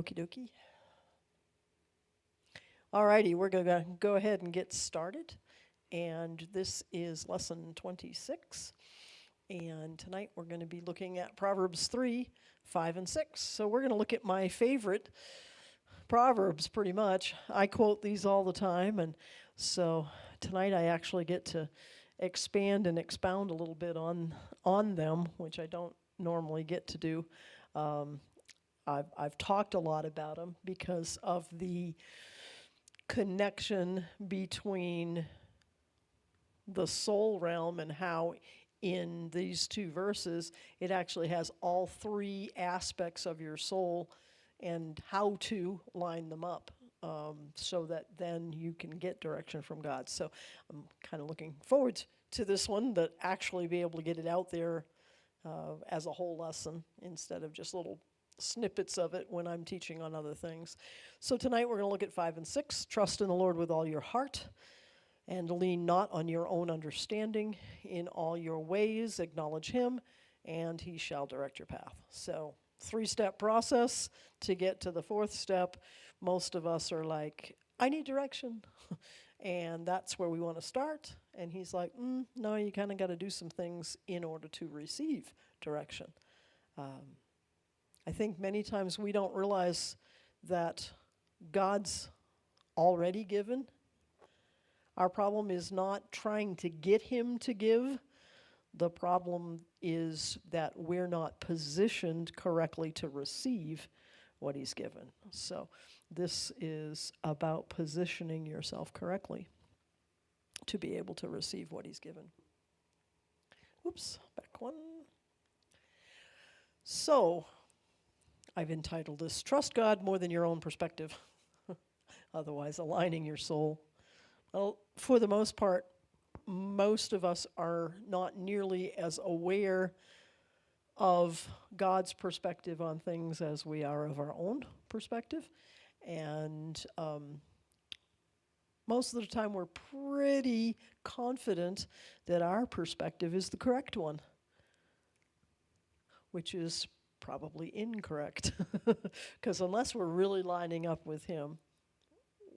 Okie dokie. Alrighty, we're going to go ahead and get started. And this is lesson 26. And tonight we're going to be looking at Proverbs 3, 5, and 6. So we're going to look at my favorite Proverbs pretty much. I quote these all the time. And so tonight I actually get to expand and expound a little bit on them, which I don't normally get to do. I've talked a lot about them because of the connection between the soul realm and how in these two verses it actually has all three aspects of your soul and how to line them up so that then you can get direction from God. So I'm kind of looking forward to this one, to actually be able to get it out there as a whole lesson instead of just little snippets of it when I'm teaching on other things. So tonight we're going to look at 5 and 6. Trust in the Lord with all your heart and lean not on your own understanding. In all your ways acknowledge him and he shall direct your path. So 3-step process to get to the 4th step. Most of us are like, I need direction. And that's where we want to start. And he's like, no, you kind of got to do some things in order to receive direction. I think many times we don't realize that God's already given. Our problem is not trying to get him to give. The problem is that we're not positioned correctly to receive what he's given. So this is about positioning yourself correctly to be able to receive what he's given. Oops, back one. So I've entitled this, Trust God More Than Your Own Perspective, otherwise aligning your soul. Well, for the most part, most of us are not nearly as aware of God's perspective on things as we are of our own perspective. And most of the time we're pretty confident that our perspective is the correct one, which is probably incorrect, because unless we're really lining up with him,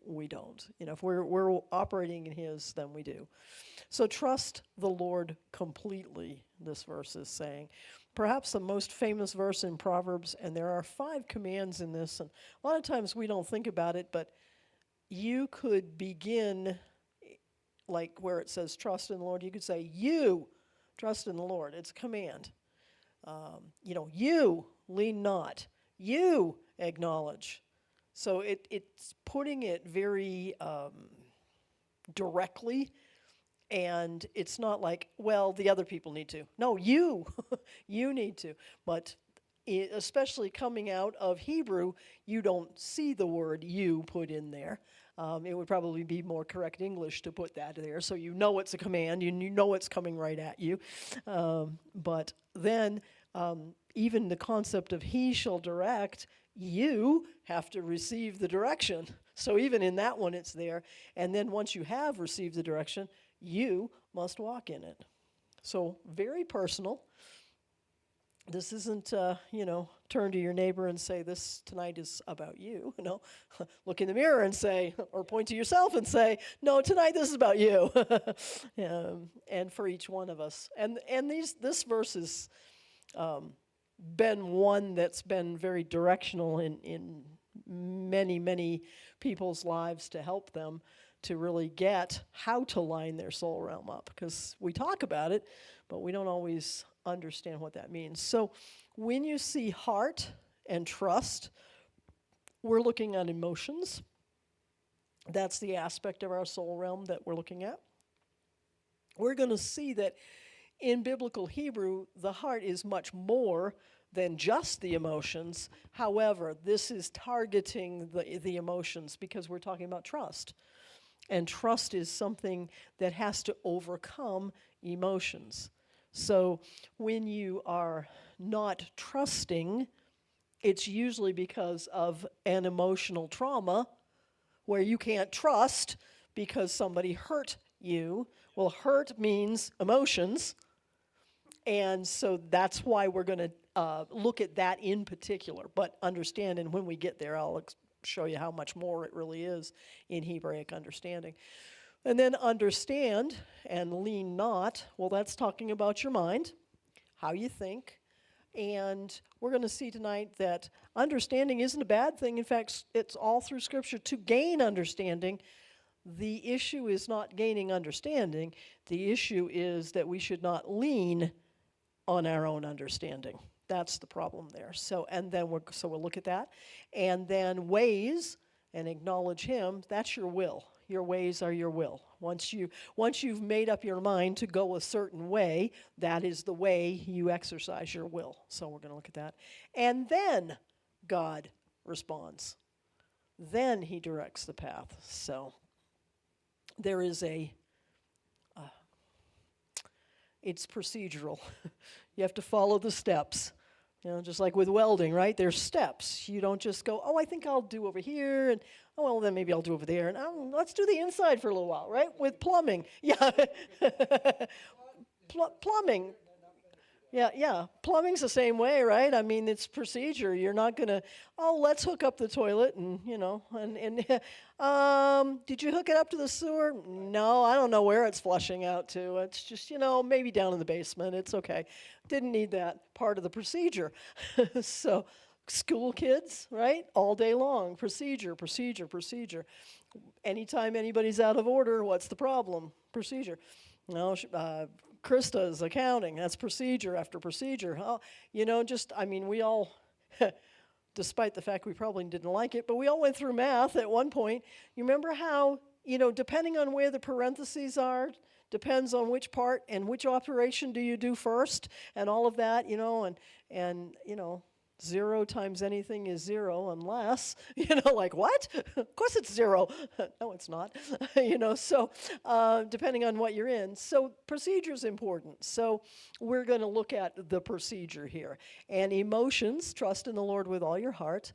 we don't. You know, if we're operating in his, then we do. So trust the Lord completely, this verse is saying. Perhaps the most famous verse in Proverbs, and there are 5 commands in this, and a lot of times we don't think about it, but you could begin like where it says trust in the Lord, you could say, you trust in the Lord. It's a command. You lean not. You acknowledge. So it's putting it very directly, and it's not like, well, the other people need to. No, you, you need to. But especially coming out of Hebrew, you don't see the word you put in there. It would probably be more correct English to put that there, so you know it's a command, and you know it's coming right at you. But then even the concept of he shall direct, you have to receive the direction. So even in that one, it's there. And then once you have received the direction, you must walk in it. So very personal. This isn't, turn to your neighbor and say, this tonight is about you. No, look in the mirror and say, or point to yourself and say, no, tonight this is about you. And for each one of us. And this verse has been one that's been very directional in many, many people's lives to help them to really get how to line their soul realm up. Because we talk about it, but we don't always understand what that means. So when you see heart and trust, we're looking at emotions. That's the aspect of our soul realm that we're looking at. We're going to see that in biblical Hebrew, the heart is much more than just the emotions. However, this is targeting the emotions because we're talking about trust. And trust is something that has to overcome emotions. So when you are not trusting, it's usually because of an emotional trauma where you can't trust because somebody hurt you. Well, hurt means emotions. And so that's why we're going to look at that in particular, but understand, and when we get there, I'll show you how much more it really is in Hebraic understanding. And then understand and lean not, well, that's talking about your mind, how you think. And we're going to see tonight that understanding isn't a bad thing. In fact, it's all through Scripture to gain understanding. The issue is not gaining understanding. The issue is that we should not lean on our own understanding. That's the problem there. So we'll look at that. And then ways and acknowledge Him, that's your will. Your ways are your will. Once you've made up your mind to go a certain way, that is the way you exercise your will. So we're going to look at that. And then God responds. Then He directs the path. So there is it's procedural. You have to follow the steps. Just like with welding, right? There's steps. You don't just go, I think I'll do over here, and then maybe I'll do over there, and let's do the inside for a little while, right? With plumbing, yeah. Plumbing. Yeah. Plumbing's the same way, right? I mean, it's procedure. You're not gonna, let's hook up the toilet and did you hook it up to the sewer? No, I don't know where it's flushing out to. It's just, maybe down in the basement. It's okay. Didn't need that part of the procedure. So, school kids, right? All day long, procedure. Anytime anybody's out of order, what's the problem? Procedure. No, Krista's accounting, that's procedure after procedure. We all, despite the fact we probably didn't like it, but we all went through math at one point. You remember how, depending on where the parentheses are, depends on which part and which operation do you do first, and all of that, and 0 times anything is 0 unless, like what? Of course it's 0. No, it's not. So depending on what you're in. So procedure is important. So we're going to look at the procedure here. And emotions, trust in the Lord with all your heart.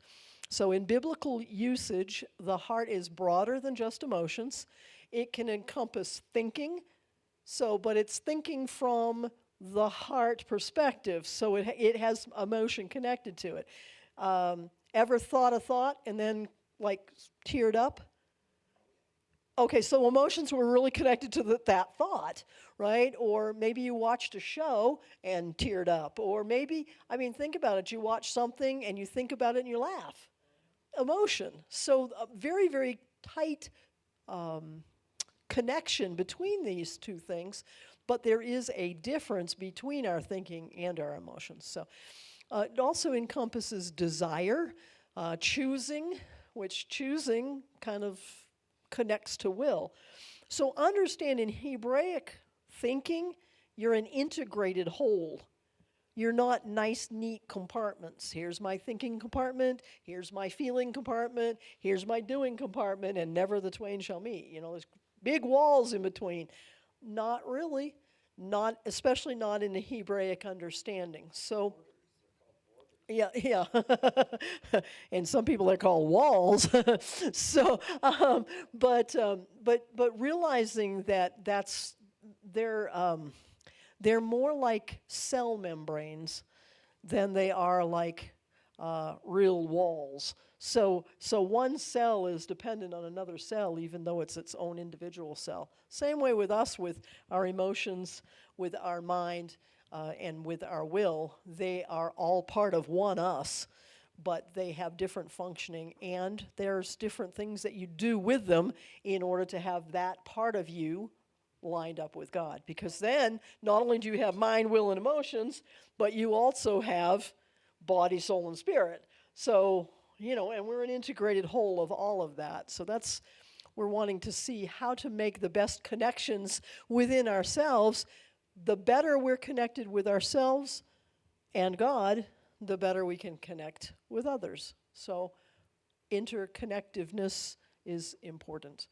So in biblical usage, the heart is broader than just emotions. It can encompass thinking. But it's thinking from the heart perspective, so it has emotion connected to it. Ever thought a thought and then teared up? Okay, so emotions were really connected to that thought, right? Or maybe you watched a show and teared up. Or maybe, think about it. You watch something and you think about it and you laugh. Emotion. So a very, very tight connection between these two things. But there is a difference between our thinking and our emotions. So it also encompasses desire, choosing, which choosing kind of connects to will. So understand in Hebraic thinking, you're an integrated whole. You're not nice, neat compartments. Here's my thinking compartment, here's my feeling compartment, here's my doing compartment, and never the twain shall meet. There's big walls in between. Not really, especially not in the Hebraic understanding. So, yeah, and some people are called walls. So, but realizing that they're more like cell membranes than they are like real walls. So one cell is dependent on another cell, even though it's its own individual cell. Same way with us, with our emotions, with our mind, and with our will. They are all part of one us, but they have different functioning, and there's different things that you do with them in order to have that part of you lined up with God. Because then, not only do you have mind, will, and emotions, but you also have body, soul, and spirit. So, and we're an integrated whole of all of that. So we're wanting to see how to make the best connections within ourselves. The better we're connected with ourselves and God, the better we can connect with others. So interconnectiveness is important.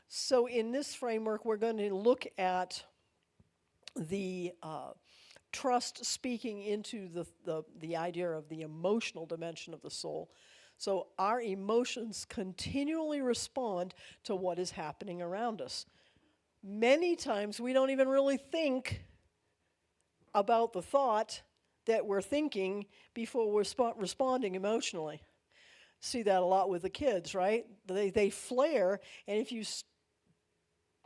So in this framework, we're going to look at the trust speaking into the idea of the emotional dimension of the soul. So our emotions continually respond to what is happening around us. Many times we don't even really think about the thought that we're thinking before we're responding emotionally. See that a lot with the kids, right? They flare, and if you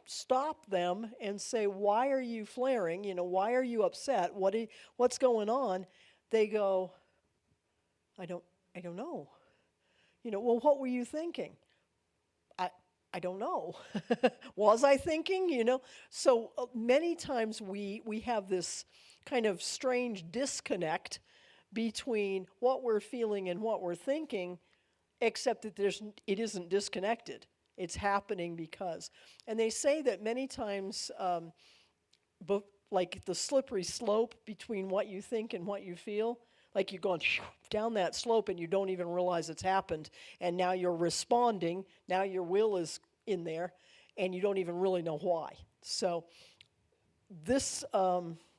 stop them and say, "Why are you flaring? Why are you upset? What's going on?" They go, "I don't I don't know." Well, what were you thinking? I I don't know. Was I thinking? So many times we have this kind of strange disconnect between what we're feeling and what we're thinking, except that it isn't disconnected. It's happening because. And they say that many times, like the slippery slope between what you think and what you feel, like you're going down that slope and you don't even realize it's happened, and now you're responding, now your will is in there, and you don't even really know why. So this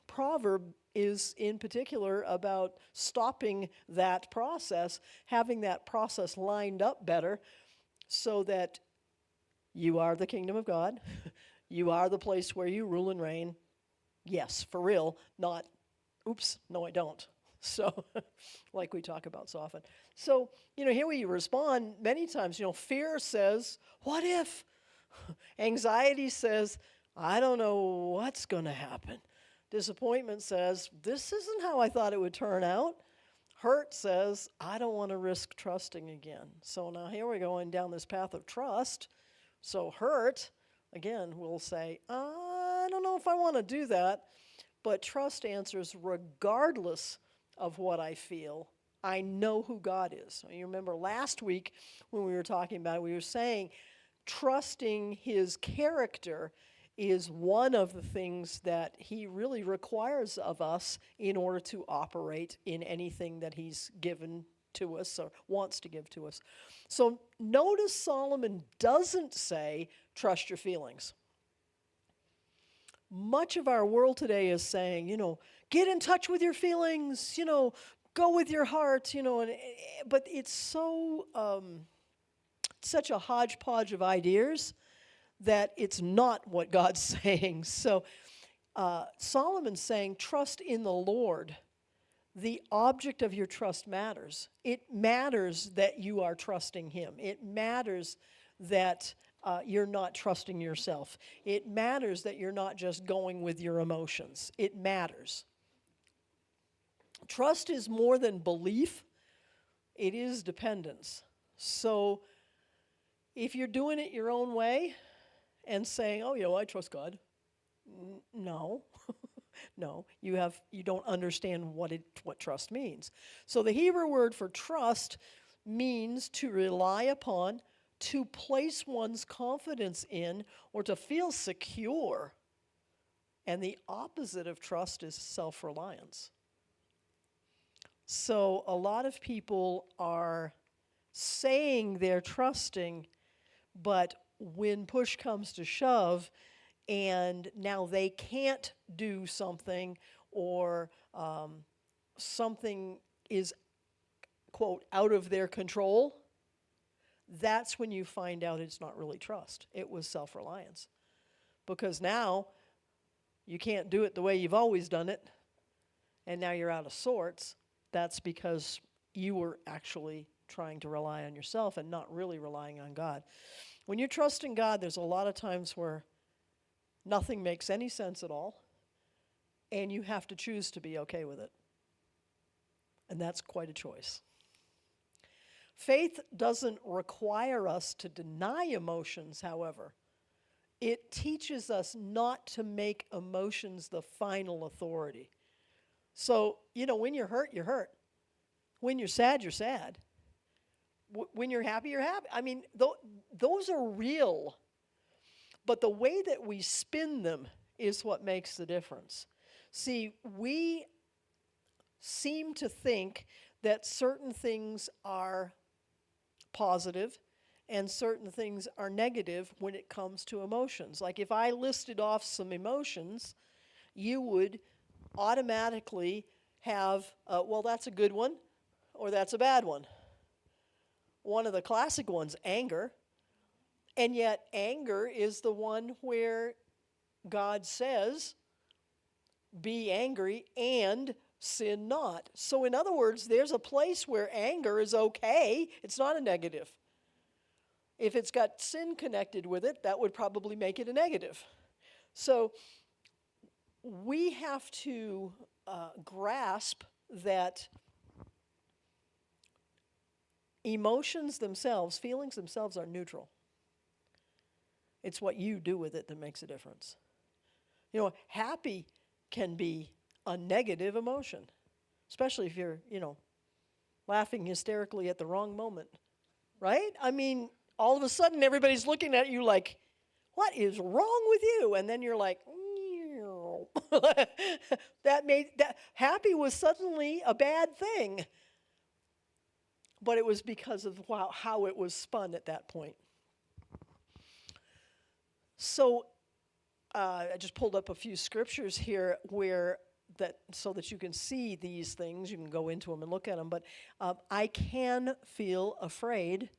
proverb is in particular about stopping that process, having that process lined up better so that you are the kingdom of God. You are the place where you rule and reign. Yes, for real, not, oops, no, I don't. So, like we talk about so often. So, here we respond many times. Fear says, what if? Anxiety says, I don't know what's going to happen. Disappointment says, this isn't how I thought it would turn out. Hurt says, I don't want to risk trusting again. So now here we're going down this path of trust. So hurt, again, will say, I don't know if I want to do that. But trust answers regardless of what I feel. I know who God is. So you remember last week when we were talking about it, we were saying trusting his character is one of the things that he really requires of us in order to operate in anything that he's given to us or wants to give to us. So notice Solomon doesn't say, trust your feelings. Much of our world today is saying, get in touch with your feelings, go with your heart, but it's such a hodgepodge of ideas that it's not what God's saying. So Solomon's saying, trust in the Lord. The object of your trust matters. It matters that you are trusting him. It matters that you're not trusting yourself. It matters that you're not just going with your emotions. It matters. Trust is more than belief. It is dependence. So if you're doing it your own way and saying, oh, I trust God. No. No, you don't understand what trust means. So the Hebrew word for trust means to rely upon, to place one's confidence in, or to feel secure. And the opposite of trust is self-reliance. So a lot of people are saying they're trusting, but when push comes to shove, and now they can't do something, or something is, quote, out of their control, that's when you find out it's not really trust. It was self-reliance. Because now you can't do it the way you've always done it, and now you're out of sorts. That's because you were actually trying to rely on yourself and not really relying on God. When you're trusting God, there's a lot of times where nothing makes any sense at all, and you have to choose to be okay with it. And that's quite a choice. Faith doesn't require us to deny emotions, however. It teaches us not to make emotions the final authority. So, when you're hurt, you're hurt. When you're sad, you're sad. When you're happy, you're happy. I mean, those are real. But the way that we spin them is what makes the difference. See, we seem to think that certain things are positive and certain things are negative when it comes to emotions. Like if I listed off some emotions, you would automatically have, well, that's a good one or that's a bad one. One of the classic ones, anger. And yet anger is the one where God says, be angry and sin not. So in other words, there's a place where anger is okay. It's not a negative. If it's got sin connected with it, that would probably make it a negative. So we have to grasp that emotions themselves, feelings themselves, are neutral. It's what you do with it that makes a difference. You know, happy can be a negative emotion, especially if you're, laughing hysterically at the wrong moment, right? I mean, all of a sudden everybody's looking at you like, what is wrong with you? And then you're like, that happy was suddenly a bad thing. But it was because of how it was spun at that point. So I just pulled up a few scriptures here so that you can see these things. You can go into them and look at them. But I can feel afraid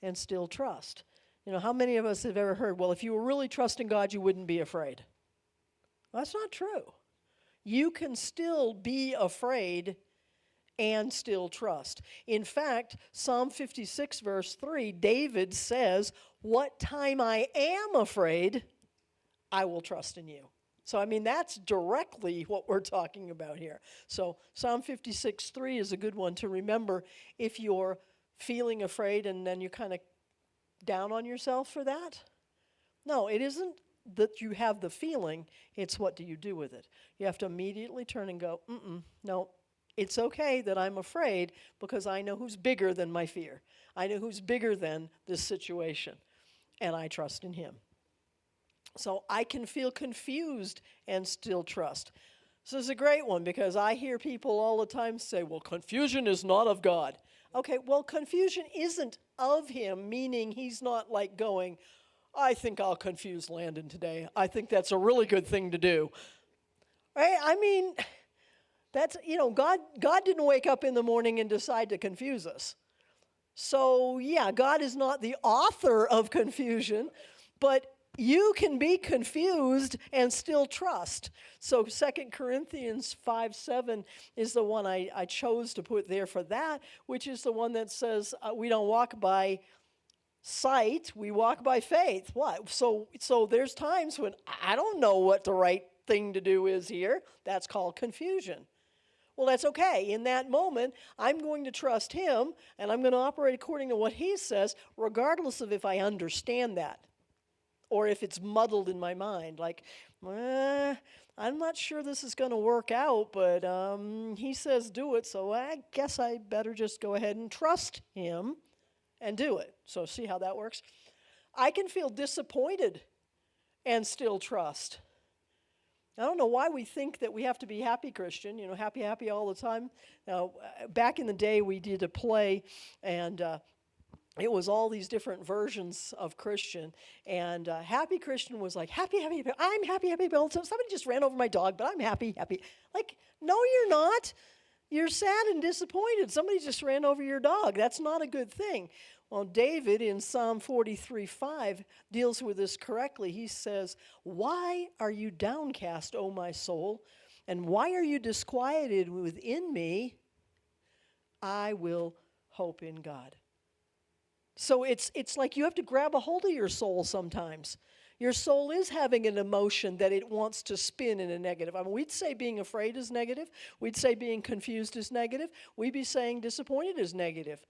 and still trust. You know, how many of us have ever heard, well, if you were really trusting God, you wouldn't be afraid? Well, that's not true. You can still be afraid and still trust. In fact, Psalm 56, verse 3, David says, what time I am afraid, I will trust in you. So, I mean, that's directly what we're talking about here. So, Psalm 56, 3 is a good one to remember if you're feeling afraid and then you're kind of down on yourself for that. No, it isn't that you have the feeling, it's what do you do with it. You have to immediately turn and go, no, it's okay that I'm afraid because I know who's bigger than my fear. I know who's bigger than this situation, and I trust in him. So I can feel confused and still trust. So this is a great one because I hear people all the time say, well, confusion is not of God. Okay, well, confusion isn't of him, meaning he's not like going, I think I'll confuse Landon today. I think that's a really good thing to do. Right? I mean, that's, God didn't wake up in the morning and decide to confuse us. So, yeah, God is not the author of confusion, but you can be confused and still trust. So 2 Corinthians 5:7 is the one I chose to put there for that, which is the one that says we don't walk by sight, we walk by faith. What? So there's times when I don't know what the right thing to do is here. That's called confusion. Well, that's okay. In that moment, I'm going to trust him, and I'm going to operate according to what he says, regardless of if I understand that or if it's muddled in my mind. Like, I'm not sure this is going to work out, but he says do it, so I guess I better just go ahead and trust him and do it. So see how that works? I can feel disappointed and still trust. I don't know why we think that we have to be happy Christian, happy all the time. Now, back in the day, we did a play, and it was all these different versions of Christian. And happy Christian was like, happy, I'm happy all the time. Somebody just ran over my dog, but I'm happy. Like, no, you're not. You're sad and disappointed. Somebody just ran over your dog. That's not a good thing. Well, David in Psalm 43:5 deals with this correctly. He says, why are you downcast, O my soul? And why are you disquieted within me? I will hope in God. So it's like you have to grab a hold of your soul sometimes. Your soul is having an emotion that it wants to spin in a negative. I mean, we'd say being afraid is negative. We'd say being confused is negative. We'd be saying disappointed is negative.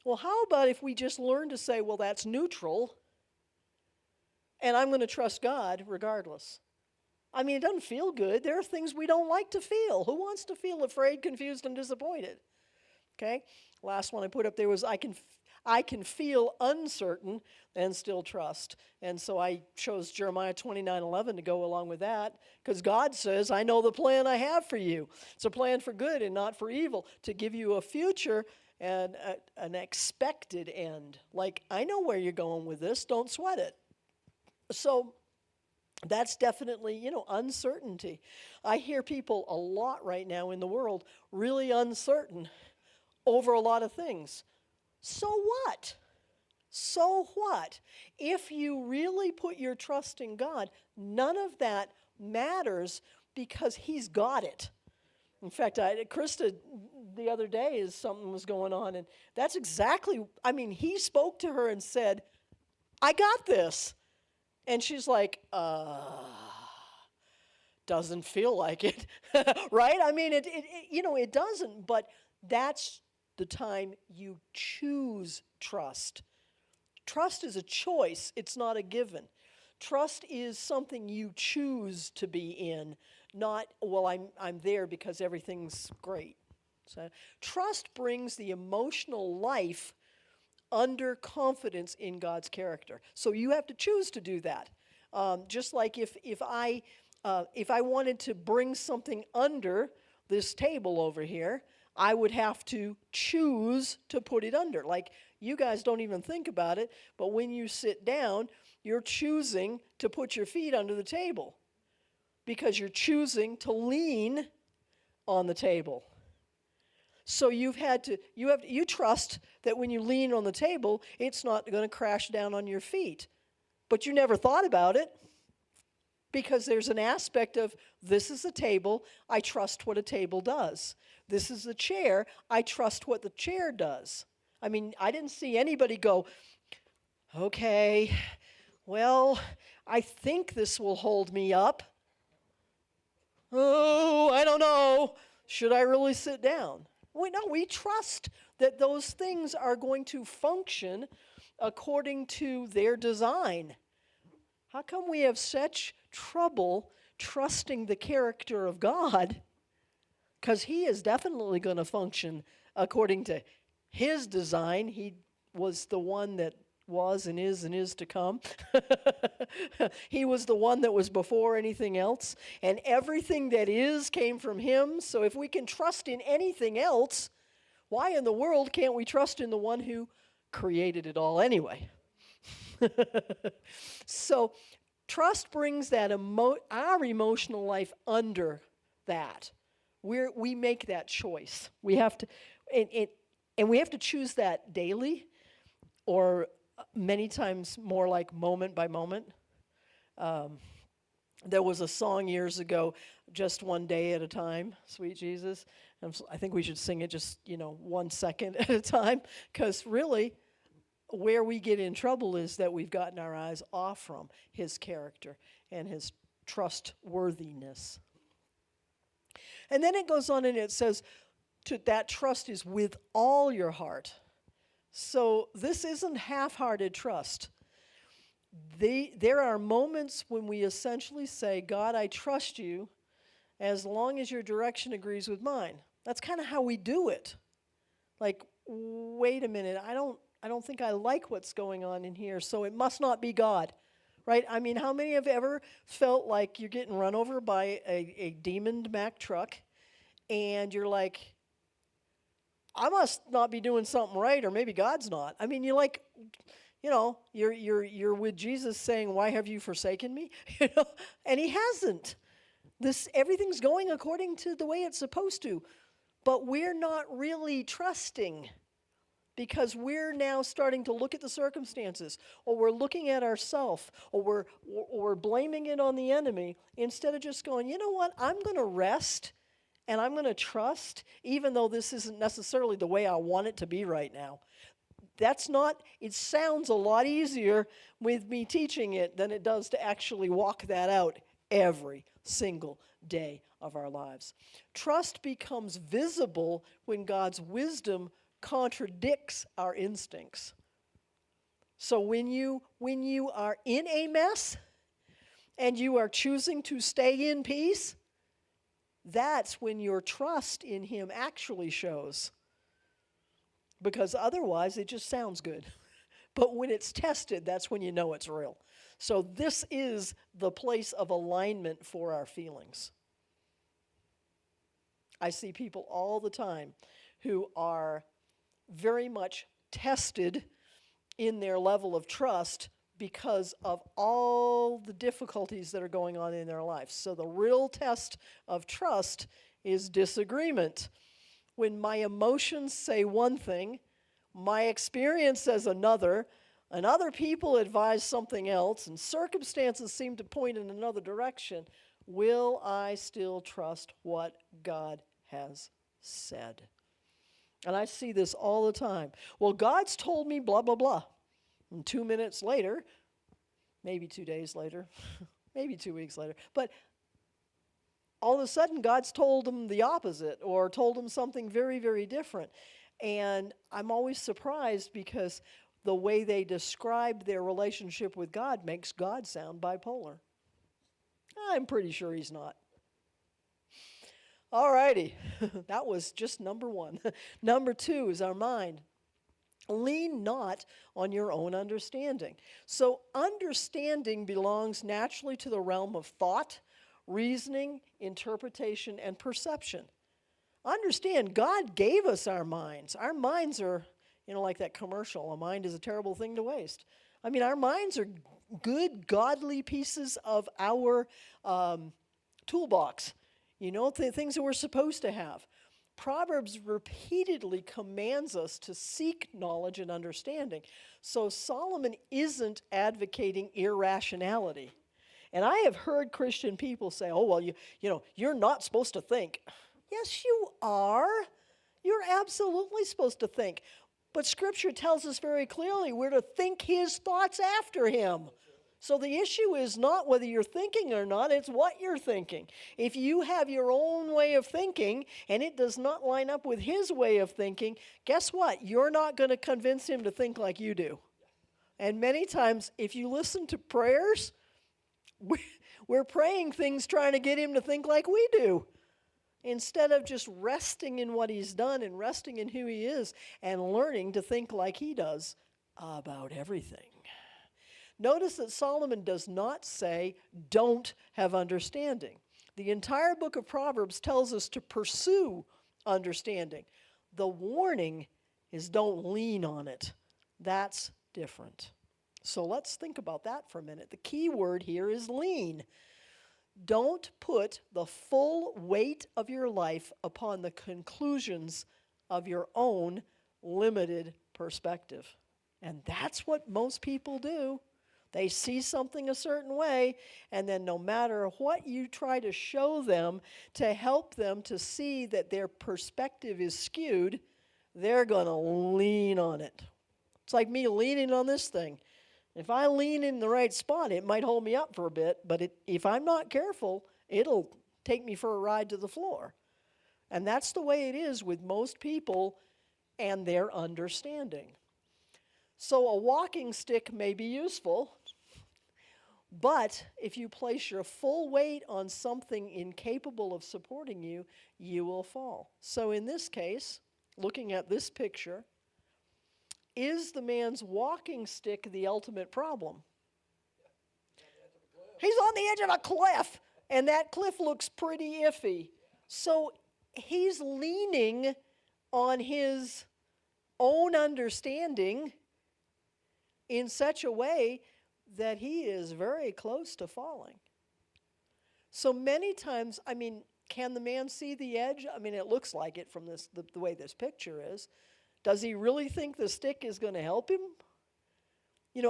Well, how about if we just learn to say, well, that's neutral, and I'm going to trust God regardless. I mean, it doesn't feel good. There are things we don't like to feel. Who wants to feel afraid, confused, and disappointed? Okay? Last one I put up there was I can feel uncertain and still trust. And so I chose Jeremiah 29:11 to go along with that, because God says, I know the plan I have for you. It's a plan for good and not for evil, to give you a future and an expected end. Like, I know where you're going with this. Don't sweat it. So that's definitely, uncertainty. I hear people a lot right now in the world really uncertain over a lot of things. So what? So what? If you really put your trust in God, none of that matters because he's got it. In fact, Krista, the other day, is something was going on, and that's exactly, I mean, he spoke to her and said, I got this. And she's like, doesn't feel like it, right? I mean, it doesn't, but that's the time you choose trust. Trust is a choice, it's not a given. Trust is something you choose to be in, not, well, I'm there because everything's great. So trust brings the emotional life under confidence in God's character. So you have to choose to do that. Just like if I wanted to bring something under this table over here, I would have to choose to put it under. Like, you guys don't even think about it, but when you sit down, you're choosing to put your feet under the table because you're choosing to lean on the table. So you trust that when you lean on the table, it's not going to crash down on your feet. But you never thought about it because there's an aspect of, this is a table, I trust what a table does. This is a chair, I trust what the chair does. I mean, I didn't see anybody go, okay, well, I think this will hold me up. Oh, I don't know. Should I really sit down? We trust that those things are going to function according to their design. How come we have such trouble trusting the character of God? Because he is definitely going to function according to his design. He was the one that was and is to come. He was the one that was before anything else, and everything that is came from him. So if we can trust in anything else, why in the world can't we trust in the one who created it all anyway? So trust brings that our emotional life under that. We make that choice. We have to, and we have to choose that daily, or many times more like moment by moment. There was a song years ago, Just One Day at a Time, Sweet Jesus. I think we should sing it just, 1 second at a time, because really where we get in trouble is that we've gotten our eyes off from his character and his trustworthiness. And then it goes on and it says, that trust is with all your heart. So this isn't half-hearted trust. There are moments when we essentially say, God, I trust you as long as your direction agrees with mine. That's kind of how we do it. Like, wait a minute, I don't think I like what's going on in here, so it must not be God. Right? I mean, how many have ever felt like you're getting run over by a demoned Mack truck, and you're like, I must not be doing something right, or maybe God's not. I mean, you're with Jesus saying, why have you forsaken me? And he hasn't. Everything's going according to the way it's supposed to, but we're not really trusting because we're now starting to look at the circumstances, or we're looking at ourselves, or we're blaming it on the enemy instead of just going, you know what, I'm going to rest. And I'm going to trust, even though this isn't necessarily the way I want it to be right now. It sounds a lot easier with me teaching it than it does to actually walk that out every single day of our lives. Trust becomes visible when God's wisdom contradicts our instincts. So when you are in a mess and you are choosing to stay in peace, that's when your trust in him actually shows. Because otherwise, it just sounds good. But when it's tested, that's when you know it's real. So this is the place of alignment for our feelings. I see people all the time who are very much tested in their level of trust because of all the difficulties that are going on in their life. So the real test of trust is disagreement. When my emotions say one thing, my experience says another, and other people advise something else, and circumstances seem to point in another direction, will I still trust what God has said. And I see this all the time. Well, God's told me blah, blah, blah. And 2 minutes later, maybe 2 days later, maybe 2 weeks later, but all of a sudden God's told them the opposite or told them something very, very different. And I'm always surprised because the way they describe their relationship with God makes God sound bipolar. I'm pretty sure he's not. All righty, that was just number one. Number two is our mind. Lean not on your own understanding. So understanding belongs naturally to the realm of thought, reasoning, interpretation, and perception. Understand, God gave us our minds. Our minds are, like that commercial, a mind is a terrible thing to waste. I mean, our minds are good, godly pieces of our toolbox. The things that we're supposed to have. Proverbs repeatedly commands us to seek knowledge and understanding. So Solomon isn't advocating irrationality. And I have heard Christian people say, oh, well, you're not supposed to think. Yes, you are. You're absolutely supposed to think. But Scripture tells us very clearly we're to think his thoughts after him. So the issue is not whether you're thinking or not, it's what you're thinking. If you have your own way of thinking and it does not line up with his way of thinking, guess what? You're not going to convince him to think like you do. And many times, if you listen to prayers, we're praying things trying to get him to think like we do, instead of just resting in what he's done and resting in who he is and learning to think like he does about everything. Notice that Solomon does not say, don't have understanding. The entire book of Proverbs tells us to pursue understanding. The warning is don't lean on it. That's different. So let's think about that for a minute. The key word here is lean. Don't put the full weight of your life upon the conclusions of your own limited perspective. And that's what most people do. They see something a certain way, and then no matter what you try to show them to help them to see that their perspective is skewed, they're going to lean on it. It's like me leaning on this thing. If I lean in the right spot, it might hold me up for a bit, but if I'm not careful, it'll take me for a ride to the floor. And that's the way it is with most people and their understanding. So a walking stick may be useful, but if you place your full weight on something incapable of supporting you, you will fall. So in this case, looking at this picture, is the man's walking stick the ultimate problem? He's on the edge of a cliff, and that cliff looks pretty iffy. So he's leaning on his own understanding in such a way that he is very close to falling. So many times, can the man see the edge? It looks like it from the way this picture is. Does he really think the stick is going to help him?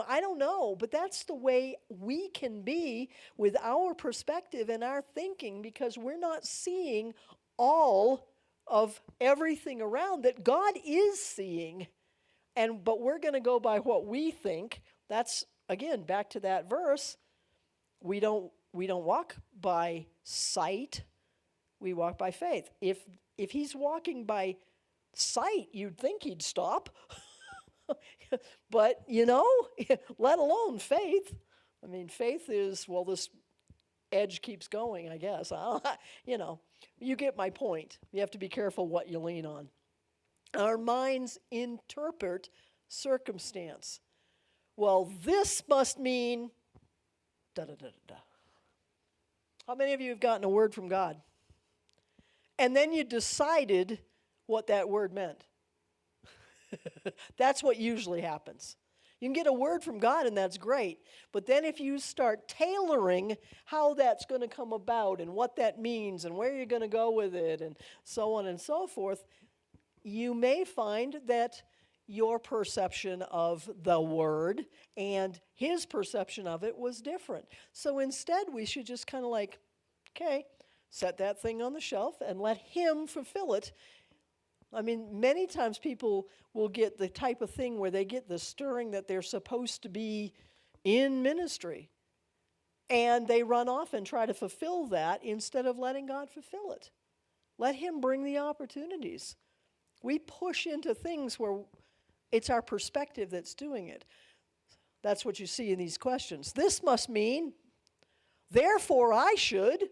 I don't know, but that's the way we can be with our perspective and our thinking, because we're not seeing all of everything around that God is seeing. But we're going to go by what we think. That's, again, back to that verse. We don't walk by sight. We walk by faith. If he's walking by sight, you'd think he'd stop. But, let alone faith. Faith is, well, this edge keeps going, I guess. You get my point. You have to be careful what you lean on. Our minds interpret circumstance. Well, this must mean da-da-da-da-da. How many of you have gotten a word from God? And then you decided what that word meant. That's what usually happens. You can get a word from God, and that's great. But then if you start tailoring how that's going to come about and what that means and where you're going to go with it and so on and so forth, you may find that your perception of the word and his perception of it was different. So instead, we should just kind of okay, Set that thing on the shelf and let him fulfill it. I mean, many times people will get the type of thing where they get the stirring that they're supposed to be in ministry. And they run off and try to fulfill that instead of letting God fulfill it. Let him bring the opportunities. We push into things where it's our perspective that's doing it. That's what you see in these questions. This must mean, therefore I should.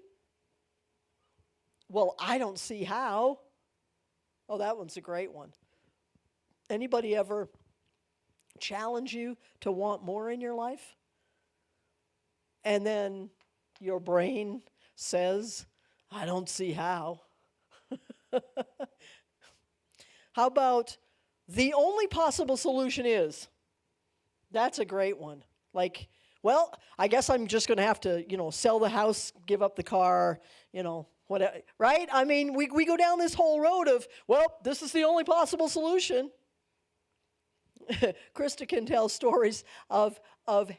Well, I don't see how. Oh, that one's a great one. Anybody ever challenge you to want more in your life? And then your brain says, I don't see how. How about the only possible solution is? That's a great one. Like, well, I guess I'm just going to have to, sell the house, give up the car, whatever, right? I mean, we go down this whole road of, well, this is the only possible solution. Krista can tell stories of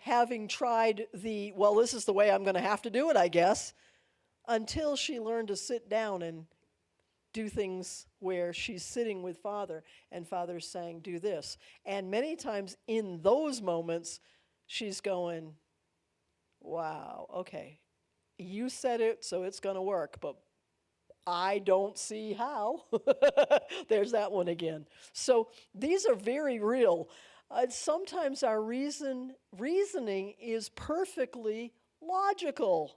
having tried this is the way I'm going to have to do it, I guess, until she learned to sit down and do things where she's sitting with Father, and Father's saying, do this. And many times in those moments, she's going, wow, okay, you said it, so it's going to work, but I don't see how. There's that one again. So these are very real. Sometimes our reasoning is perfectly logical,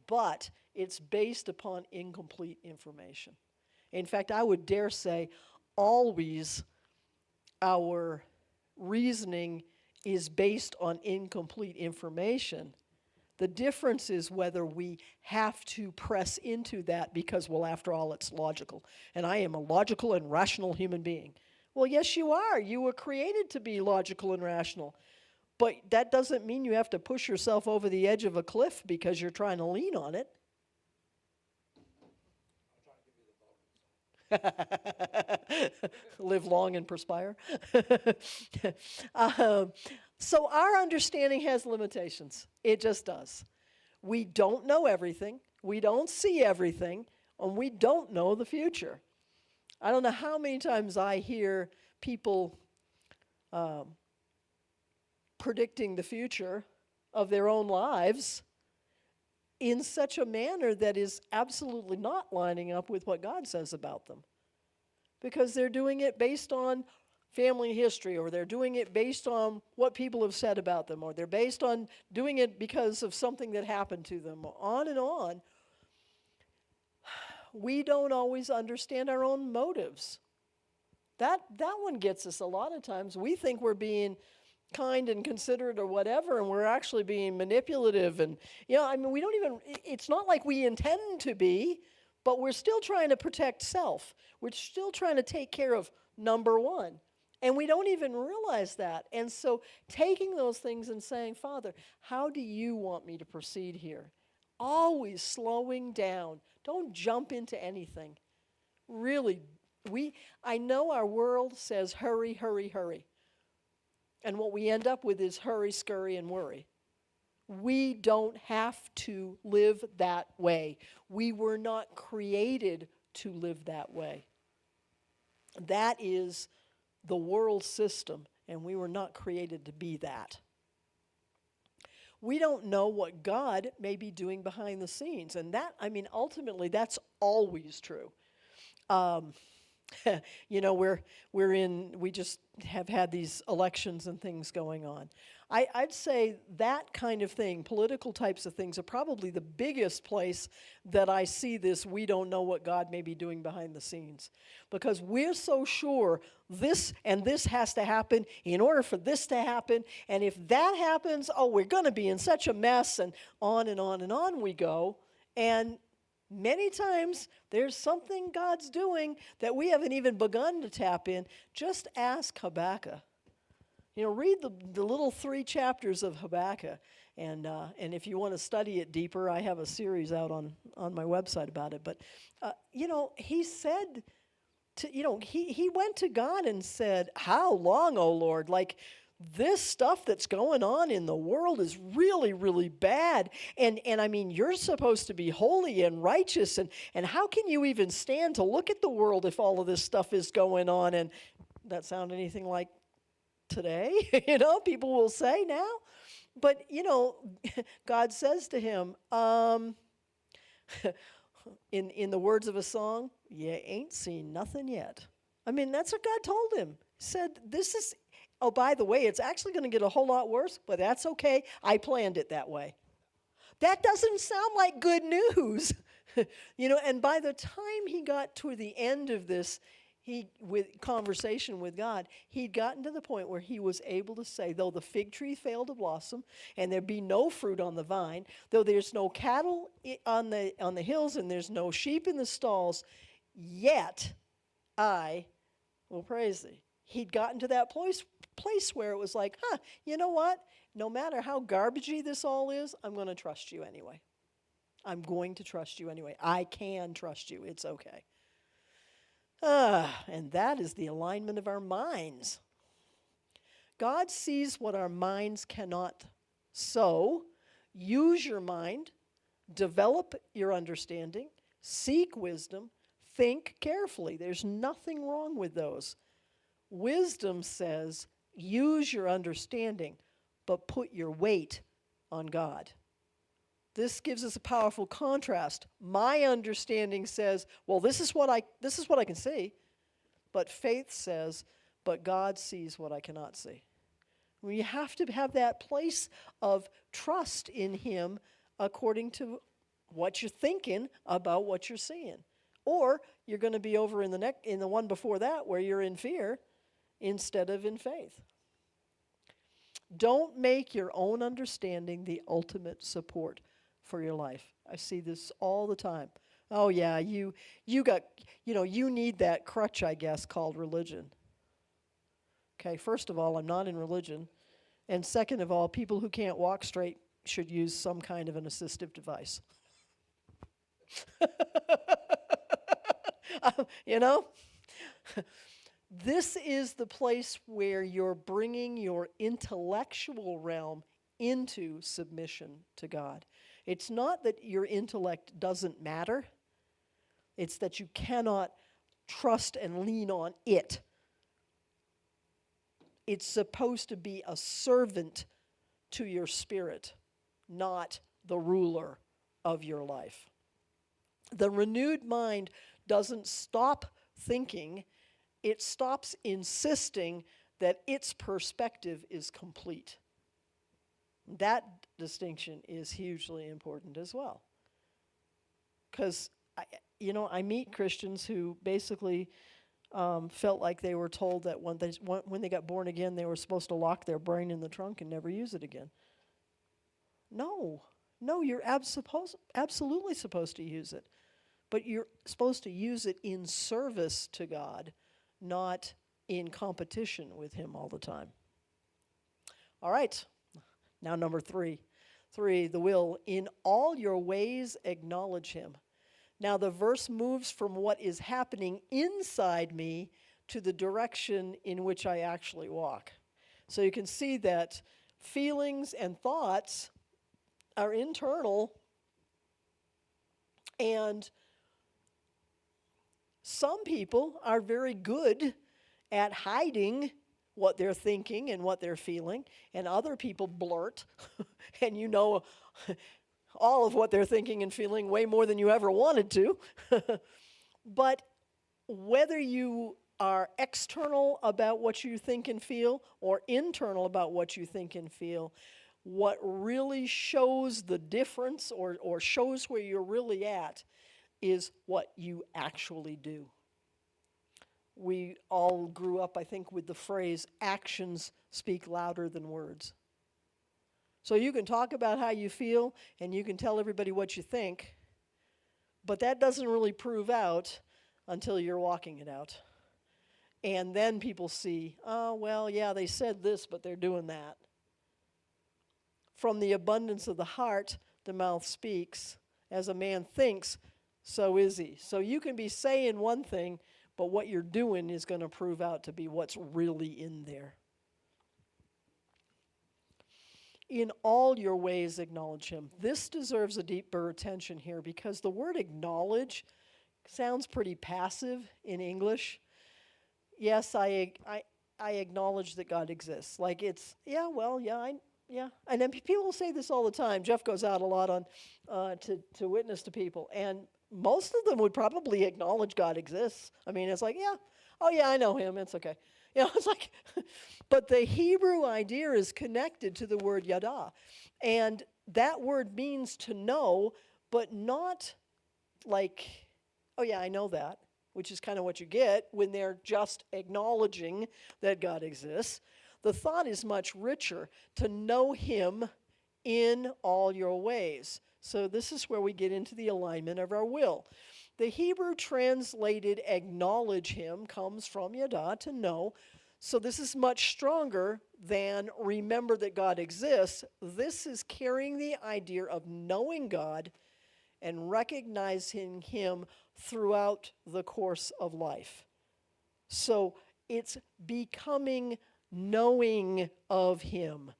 but it's based upon incomplete information. In fact, I would dare say always our reasoning is based on incomplete information. The difference is whether we have to press into that because, well, after all, it's logical. And I am a logical and rational human being. Well, yes, you are. You were created to be logical and rational. But that doesn't mean you have to push yourself over the edge of a cliff because you're trying to lean on it. Live long and perspire. So our understanding has limitations. It just does. We don't know everything. We don't see everything. And we don't know the future. I don't know how many times I hear people predicting the future of their own lives in such a manner that is absolutely not lining up with what God says about them. Because they're doing it based on family history, or they're doing it based on what people have said about them, or they're based on doing it because of something that happened to them, on and on. We don't always understand our own motives. That one gets us a lot of times. We think we're being kind and considerate or whatever, and we're actually being manipulative. And, we don't even, it's not like we intend to be, but we're still trying to protect self. We're still trying to take care of number one. And we don't even realize that. And so taking those things and saying, Father, how do you want me to proceed here? Always slowing down. Don't jump into anything. Really, I know our world says hurry, hurry, hurry. And what we end up with is hurry, scurry, and worry. We don't have to live that way. We were not created to live that way. That is the world system, and we were not created to be that. We don't know what God may be doing behind the scenes, and ultimately, that's always true. We just have had these elections and things going on. I'd say that kind of thing, political types of things, are probably the biggest place that I see this, we don't know what God may be doing behind the scenes. Because we're so sure this and this has to happen in order for this to happen, and if that happens, we're going to be in such a mess, and on and on and on we go. And many times there's something God's doing that we haven't even begun to tap in. Just ask Habakkuk. Read the little 3 chapters of Habakkuk, and if you want to study it deeper, I have a series out on my website about it. But he said he went to God and said, "How long, O Lord? Like this stuff that's going on in the world is really, really bad. And I mean, you're supposed to be holy and righteous. And how can you even stand to look at the world if all of this stuff is going on? And that sound anything like today? People will say now. But, God says to him, in the words of a song, you ain't seen nothing yet. I mean, that's what God told him. He said, oh, by the way, it's actually going to get a whole lot worse, but that's okay. I planned it that way. That doesn't sound like good news. And by the time he got to the end of this, with conversation with God, he'd gotten to the point where he was able to say, though the fig tree failed to blossom, and there be no fruit on the vine, though there's no cattle on the hills, and there's no sheep in the stalls, yet I will praise thee. He'd gotten to that place where it was like, you know what? No matter how garbagey this all is, I'm going to trust you anyway. I'm going to trust you anyway. I can trust you. It's okay. And that is the alignment of our minds. God sees what our minds cannot. So, use your mind, develop your understanding, seek wisdom, think carefully. There's nothing wrong with those. Wisdom says, use your understanding, but put your weight on God. This gives us a powerful contrast. My understanding says, well, this is what I can see. But faith says, but God sees what I cannot see. You have to have that place of trust in him according to what you're thinking about what you're seeing. Or you're going to be over in the one before that where you're in fear instead of in faith. Don't make your own understanding the ultimate support for your life. I see this all the time. Oh yeah, you need that crutch, I guess, called religion. Okay, first of all, I'm not in religion. And second of all, people who can't walk straight should use some kind of an assistive device. This is the place where you're bringing your intellectual realm into submission to God. It's not that your intellect doesn't matter. It's that you cannot trust and lean on it. It's supposed to be a servant to your spirit, not the ruler of your life. The renewed mind doesn't stop thinking. It stops insisting that its perspective is complete. That distinction is hugely important as well. Because, I meet Christians who basically felt like they were told that when they got born again, they were supposed to lock their brain in the trunk and never use it again. No, you're absolutely supposed to use it. But you're supposed to use it in service to God, not in competition with him all the time. All right. Now, number 3, the will. In all your ways, acknowledge him. Now, the verse moves from what is happening inside me to the direction in which I actually walk. So you can see that feelings and thoughts are internal, and some people are very good at hiding what they're thinking and what they're feeling, and other people blurt, and all of what they're thinking and feeling way more than you ever wanted to. But whether you are external about what you think and feel or internal about what you think and feel, what really shows the difference or shows where you're really at is what you actually do. We all grew up, I think, with the phrase, actions speak louder than words. So you can talk about how you feel, and you can tell everybody what you think, but that doesn't really prove out until you're walking it out. And then people see, oh, well, yeah, they said this, but they're doing that. From the abundance of the heart, the mouth speaks. As a man thinks, so is he. So you can be saying one thing, but what you're doing is going to prove out to be what's really in there. In all your ways acknowledge him. This deserves a deeper attention here because the word acknowledge sounds pretty passive in English. Yes, I acknowledge that God exists. Like it's, yeah, well, yeah. And then people say this all the time. Jeff goes out a lot on to witness to people, and most of them would probably acknowledge God exists. I mean, it's like, yeah, oh yeah, I know him. It's okay. You know, it's like, but the Hebrew idea is connected to the word yada, and that word means to know, but not like, oh yeah, I know that, which is kind of what you get when they're just acknowledging that God exists. The thought is much richer, to know him in all your ways. So this is where we get into the alignment of our will. The Hebrew translated acknowledge him comes from yada, to know. So this is much stronger than remember that God exists. This is carrying the idea of knowing God and recognizing him throughout the course of life. So it's becoming knowing of him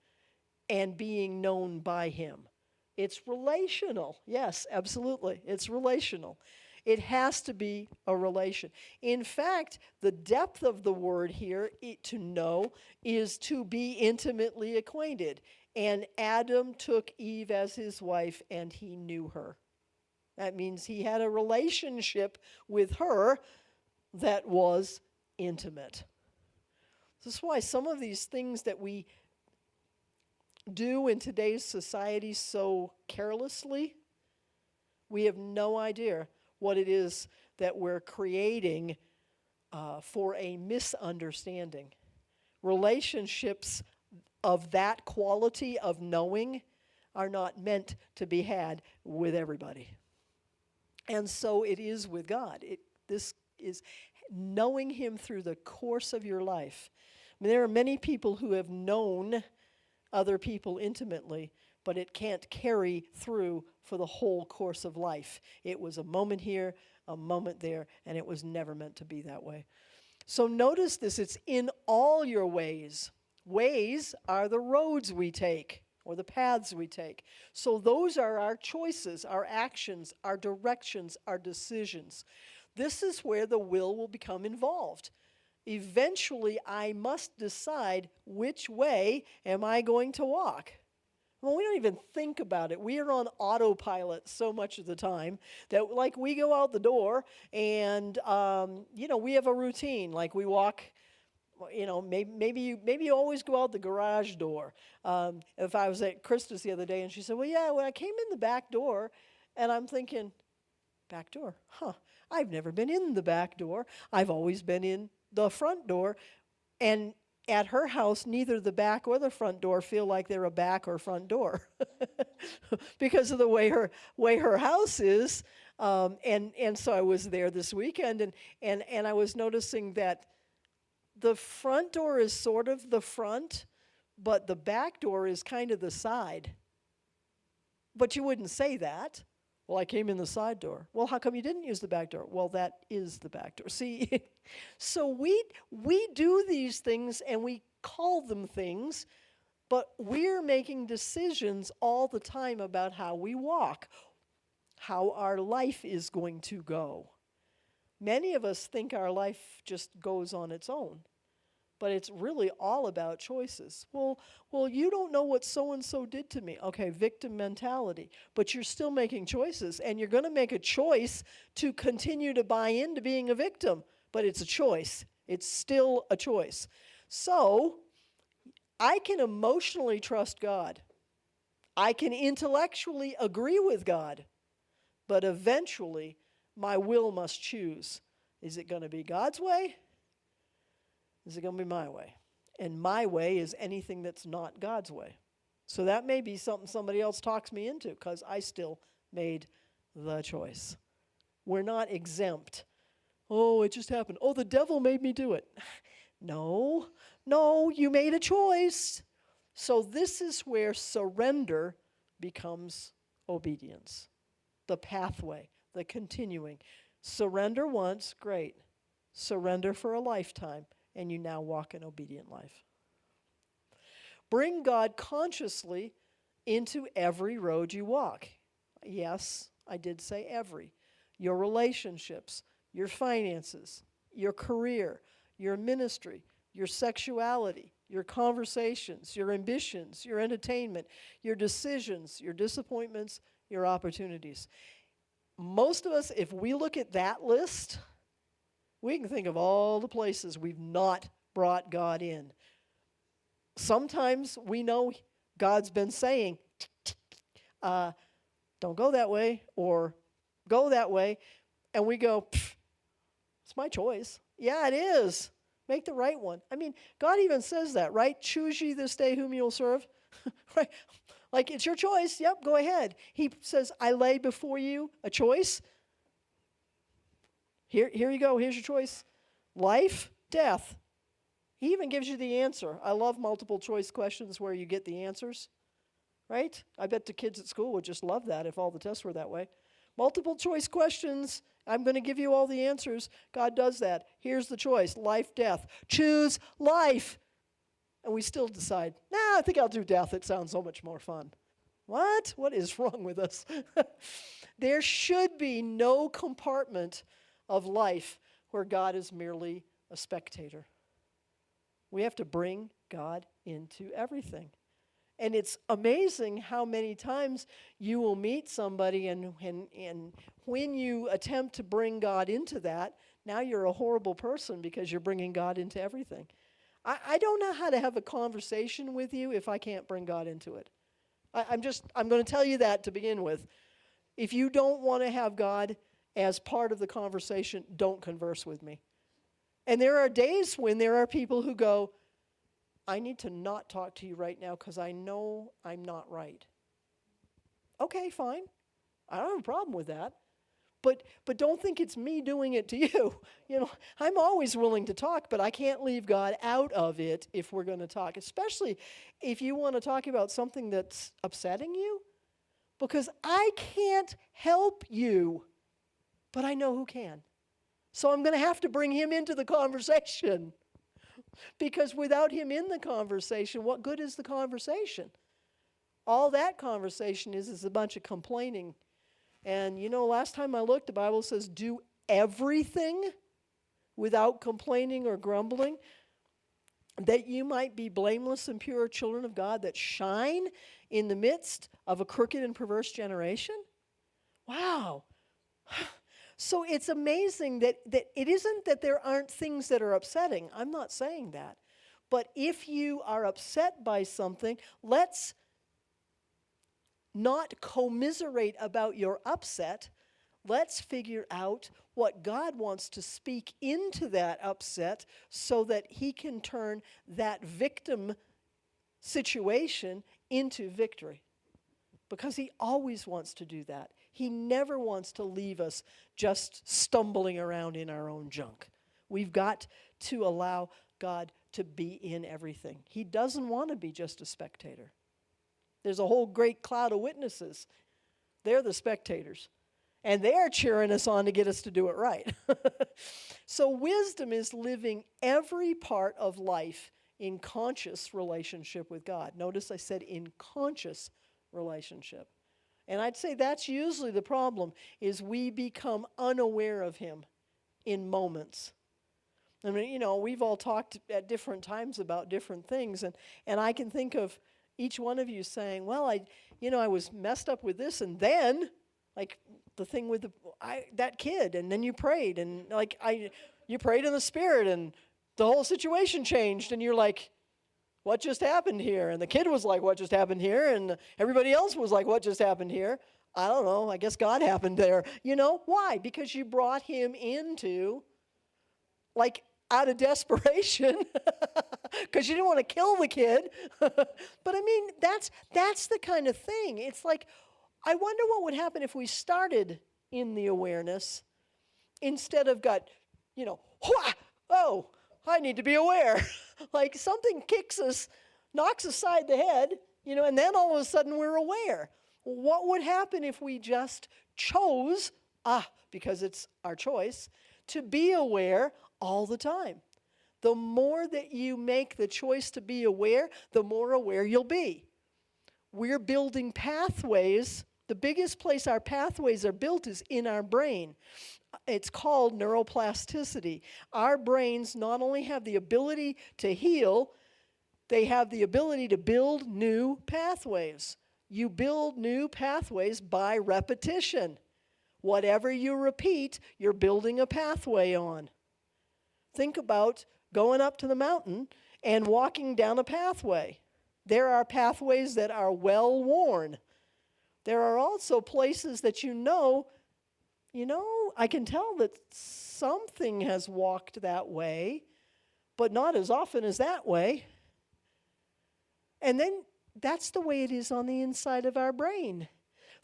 and being known by him. It's relational. Yes, absolutely. It's relational. It has to be a relation. In fact, the depth of the word here, to know, is to be intimately acquainted. And Adam took Eve as his wife, and he knew her. That means he had a relationship with her that was intimate. This is why some of these things that we do in today's society so carelessly, we have no idea what it is that we're creating for a misunderstanding. Relationships of that quality of knowing are not meant to be had with everybody. And so it is with God. This is knowing him through the course of your life. I mean, there are many people who have known other people intimately, but it can't carry through for the whole course of life. It was a moment here, a moment there, and it was never meant to be that way. So notice this, it's in all your ways. Ways are the roads we take, or the paths we take. So those are our choices, our actions, our directions, our decisions. This is where the will become involved. Eventually, I must decide which way am I going to walk. Well, we don't even think about it. We are on autopilot so much of the time that, like, we go out the door and, we have a routine. Like, we walk, maybe you always go out the garage door. If I was at Krista's the other day and she said, well, yeah, when I came in the back door, and I'm thinking, back door? Huh, I've never been in the back door. I've always been in the front door. And at her house, neither the back or the front door feel like they're a back or front door because of the way her house is. And so I was there this weekend, and I was noticing that the front door is sort of the front, but the back door is kind of the side. But you wouldn't say that. Well, I came in the side door. Well, how come you didn't use the back door? Well, that is the back door. See, so we do these things and we call them things, but we're making decisions all the time about how we walk, how our life is going to go. Many of us think our life just goes on its own, but it's really all about choices. Well, you don't know what so-and-so did to me. Okay, victim mentality. But you're still making choices, and you're going to make a choice to continue to buy into being a victim. But it's a choice. It's still a choice. So, I can emotionally trust God. I can intellectually agree with God. But eventually, my will must choose. Is it going to be God's way? Is it going to be my way? And my way is anything that's not God's way. So that may be something somebody else talks me into because I still made the choice. We're not exempt. Oh, it just happened. Oh, the devil made me do it. No, you made a choice. So this is where surrender becomes obedience. The pathway, the continuing. Surrender once, great. Surrender for a lifetime. And you now walk an obedient life. Bring God consciously into every road you walk. Yes, I did say every. Your relationships, your finances, your career, your ministry, your sexuality, your conversations, your ambitions, your entertainment, your decisions, your disappointments, your opportunities. Most of us, if we look at that list, we can think of all the places we've not brought God in. Sometimes we know God's been saying, don't go that way, or go that way, and we go, it's my choice. Yeah, it is. Make the right one. I mean, God even says that, right? Choose ye this day whom you'll serve. Right? Like, it's your choice. Yep, go ahead. He says, I lay before you a choice. Here you go. Here's your choice. Life, death. He even gives you the answer. I love multiple choice questions where you get the answers, right? I bet the kids at school would just love that if all the tests were that way. Multiple choice questions. I'm going to give you all the answers. God does that. Here's the choice. Life, death. Choose life. And we still decide, I think I'll do death. It sounds so much more fun. What? What is wrong with us? There should be no compartment of life where God is merely a spectator. We have to bring God into everything. And it's amazing how many times you will meet somebody and when you attempt to bring God into that, now you're a horrible person because you're bringing God into everything. I don't know how to have a conversation with you if I can't bring God into it. I'm going to tell you that to begin with. If you don't want to have God as part of the conversation, don't converse with me. And there are days when there are people who go, I need to not talk to you right now because I know I'm not right. Okay, fine. I don't have a problem with that. But don't think it's me doing it to you. You know, I'm always willing to talk, but I can't leave God out of it if we're going to talk, especially if you want to talk about something that's upsetting you, because I can't help you, but I know who can. So I'm going to have to bring him into the conversation, because without him in the conversation, what good is the conversation? All that conversation is a bunch of complaining. And you know, last time I looked, the Bible says, do everything without complaining or grumbling, that you might be blameless and pure children of God that shine in the midst of a crooked and perverse generation. Wow. So it's amazing that it isn't that there aren't things that are upsetting. I'm not saying that. But if you are upset by something, let's not commiserate about your upset. Let's figure out what God wants to speak into that upset so that he can turn that victim situation into victory. Because he always wants to do that. He never wants to leave us just stumbling around in our own junk. We've got to allow God to be in everything. He doesn't want to be just a spectator. There's a whole great cloud of witnesses. They're the spectators. And they're cheering us on to get us to do it right. So wisdom is living every part of life in conscious relationship with God. Notice I said in conscious relationship. And I'd say that's usually the problem, is we become unaware of him in moments. I mean, you know, we've all talked at different times about different things, and I can think of each one of you saying, well, I was messed up with this, and then, like the thing with that kid, and then you prayed, and you prayed in the Spirit, and the whole situation changed, and you're like, what just happened here? And the kid was like, what just happened here? And everybody else was like, what just happened here? I don't know, I guess God happened there. You know, why? Because you brought him into, like, out of desperation, because you didn't want to kill the kid. But I mean, that's the kind of thing. It's like, I wonder what would happen if we started in the awareness instead of got, oh, I need to be aware. Like something kicks us, knocks aside the head, and then all of a sudden we're aware. What would happen if we just chose, because it's our choice, to be aware all the time? The more that you make the choice to be aware, the more aware you'll be. We're building pathways. The biggest place our pathways are built is in our brain. It's called neuroplasticity. Our brains not only have the ability to heal, they have the ability to build new pathways. You build new pathways by repetition. Whatever you repeat, you're building a pathway on. Think about going up to the mountain and walking down a pathway. There are pathways that are well worn. There are also places that I can tell that something has walked that way, but not as often as that way. And then that's the way it is on the inside of our brain.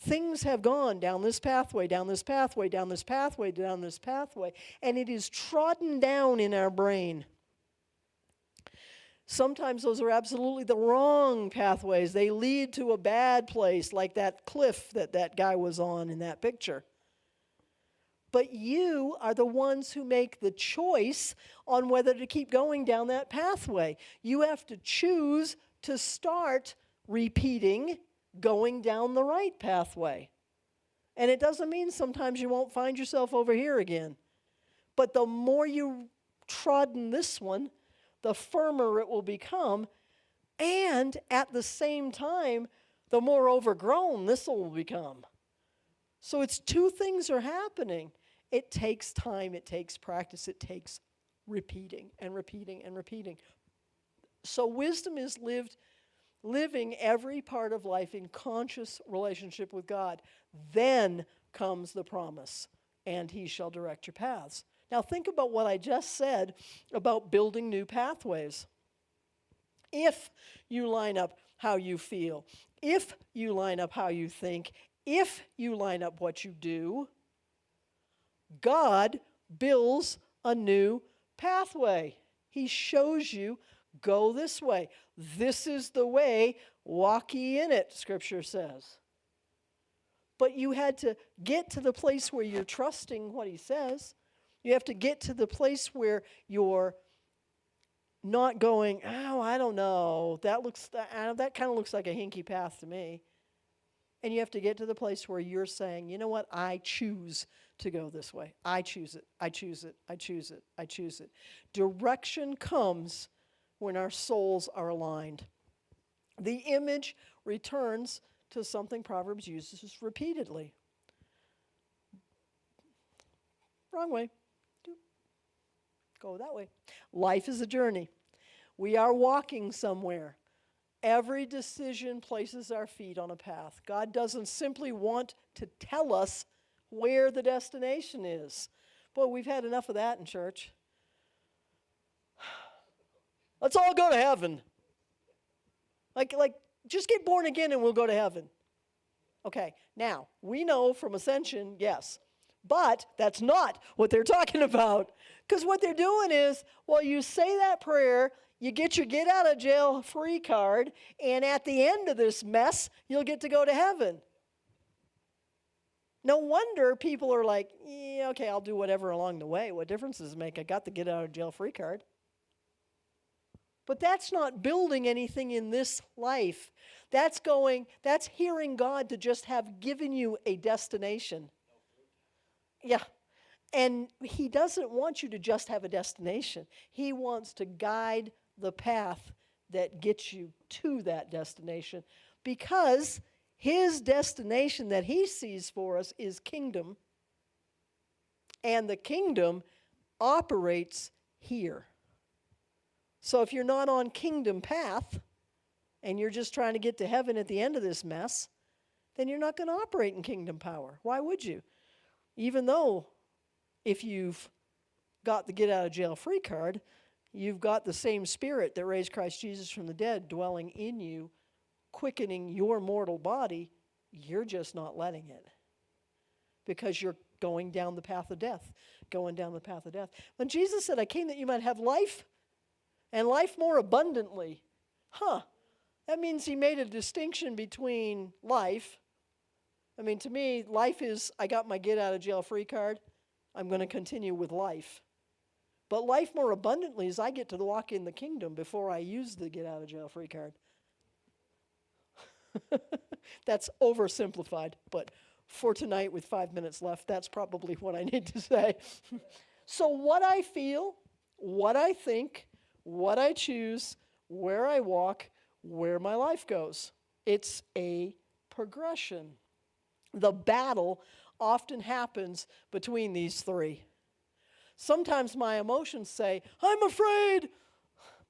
Things have gone down this pathway, down this pathway, down this pathway, down this pathway, and it is trodden down in our brain. Sometimes those are absolutely the wrong pathways. They lead to a bad place, like that cliff that guy was on in that picture. But you are the ones who make the choice on whether to keep going down that pathway. You have to choose to start repeating going down the right pathway. And it doesn't mean sometimes you won't find yourself over here again. But the more you trodden this one, the firmer it will become. And at the same time, the more overgrown this will become. So it's two things are happening. It takes time, it takes practice, it takes repeating and repeating and repeating. So wisdom is living every part of life in conscious relationship with God. Then comes the promise, and he shall direct your paths. Now think about what I just said about building new pathways. If you line up how you feel, if you line up how you think, if you line up what you do, God builds a new pathway. He shows you, go this way. This is the way, walk ye in it, Scripture says. But you had to get to the place where you're trusting what he says. You have to get to the place where you're not going, oh, I don't know, that kind of looks like a hinky path to me. And you have to get to the place where you're saying, you know what, I choose to go this way. I choose it, I choose it, I choose it, I choose it. Direction comes when our souls are aligned. The image returns to something Proverbs uses repeatedly. Wrong way. Go that way. Life is a journey. We are walking somewhere. Every decision places our feet on a path. God doesn't simply want to tell us where the destination is. Boy, we've had enough of that in church. Let's all go to heaven. Like, just get born again and we'll go to heaven. Okay, now, we know from Ascension, yes. But that's not what they're talking about. Because what they're doing is, well, you say that prayer, you get your get out of jail free card, and at the end of this mess, you'll get to go to heaven. No wonder people are like, yeah, okay, I'll do whatever along the way. What difference does it make? I got the get out of jail free card. But that's not building anything in this life. That's hearing God to just have given you a destination. Yeah. And he doesn't want you to just have a destination. He wants to guide the path that gets you to that destination, because his destination that he sees for us is kingdom, and the kingdom operates here. So if you're not on kingdom path and you're just trying to get to heaven at the end of this mess, then you're not going to operate in kingdom power. Why would you? Even though if you've got the get out of jail free card, you've got the same spirit that raised Christ Jesus from the dead dwelling in you, quickening your mortal body, you're just not letting it. Because you're going down the path of death, going down the path of death. When Jesus said, I came that you might have life, and life more abundantly, that means he made a distinction between life. I mean, to me, life is, I got my get out of jail free card, I'm going to continue with life. But life more abundantly is I get to walk in the kingdom before I use the get out of jail free card. That's oversimplified, but for tonight with 5 minutes left, that's probably what I need to say. So what I feel, what I think, what I choose, where I walk, where my life goes. It's a progression. The battle often happens between these three. Sometimes my emotions say, I'm afraid.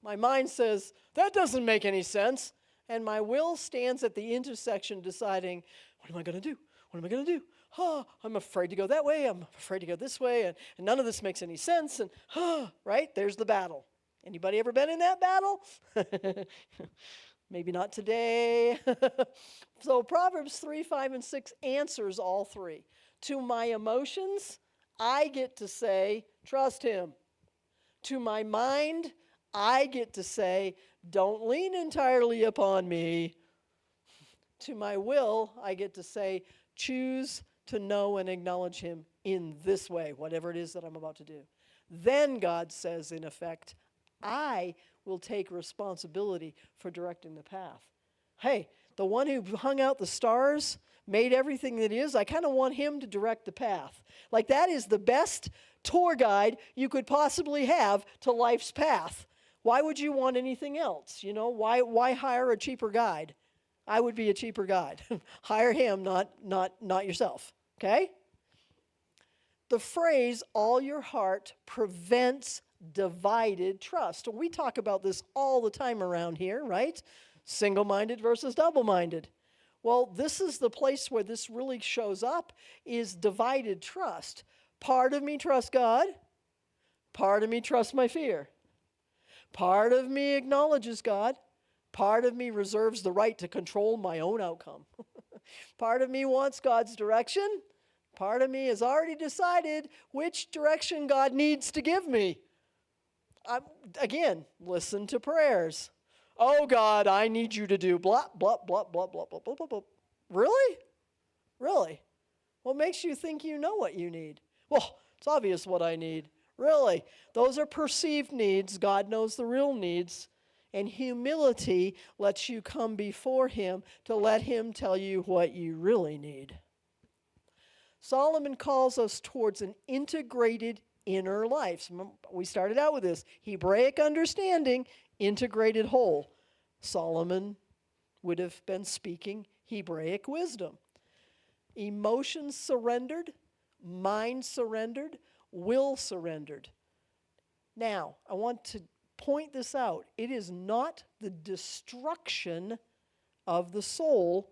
My mind says, that doesn't make any sense. And my will stands at the intersection deciding, what am I going to do? What am I going to do? Oh, I'm afraid to go that way. I'm afraid to go this way. And none of this makes any sense. And, right? There's the battle. Anybody ever been in that battle? Maybe not today. So Proverbs 3, 5, and 6 answers all three. To my emotions, I get to say, trust him. To my mind, I get to say, don't lean entirely upon me. To my will, I get to say, choose to know and acknowledge him in this way, whatever it is that I'm about to do. Then God says, in effect, I will take responsibility for directing the path. Hey, the one who hung out the stars, made everything that is, I kind of want him to direct the path. Like that is the best tour guide you could possibly have to life's path. Why would you want anything else? You know, why hire a cheaper guide? I would be a cheaper guide. Hire him, not yourself. Okay? The phrase, all your heart, prevents divided trust. We talk about this all the time around here, right? Single-minded versus double-minded. Well, this is the place where this really shows up, is divided trust. Part of me trusts God. Part of me trusts my fear. Part of me acknowledges God. Part of me reserves the right to control my own outcome. Part of me wants God's direction. Part of me has already decided which direction God needs to give me. Again, listen to prayers. Oh God, I need you to do blah, blah, blah, blah, blah, blah, blah, blah, blah. Really? Really? What makes you think you know what you need? Well, it's obvious what I need. Really? Those are perceived needs. God knows the real needs. And humility lets you come before him to let him tell you what you really need. Solomon calls us towards an integrated inner life. We started out with this. Hebraic understanding, integrated whole. Solomon would have been speaking Hebraic wisdom. Emotions surrendered, mind surrendered, will surrendered. Now, I want to point this out. It is not the destruction of the soul,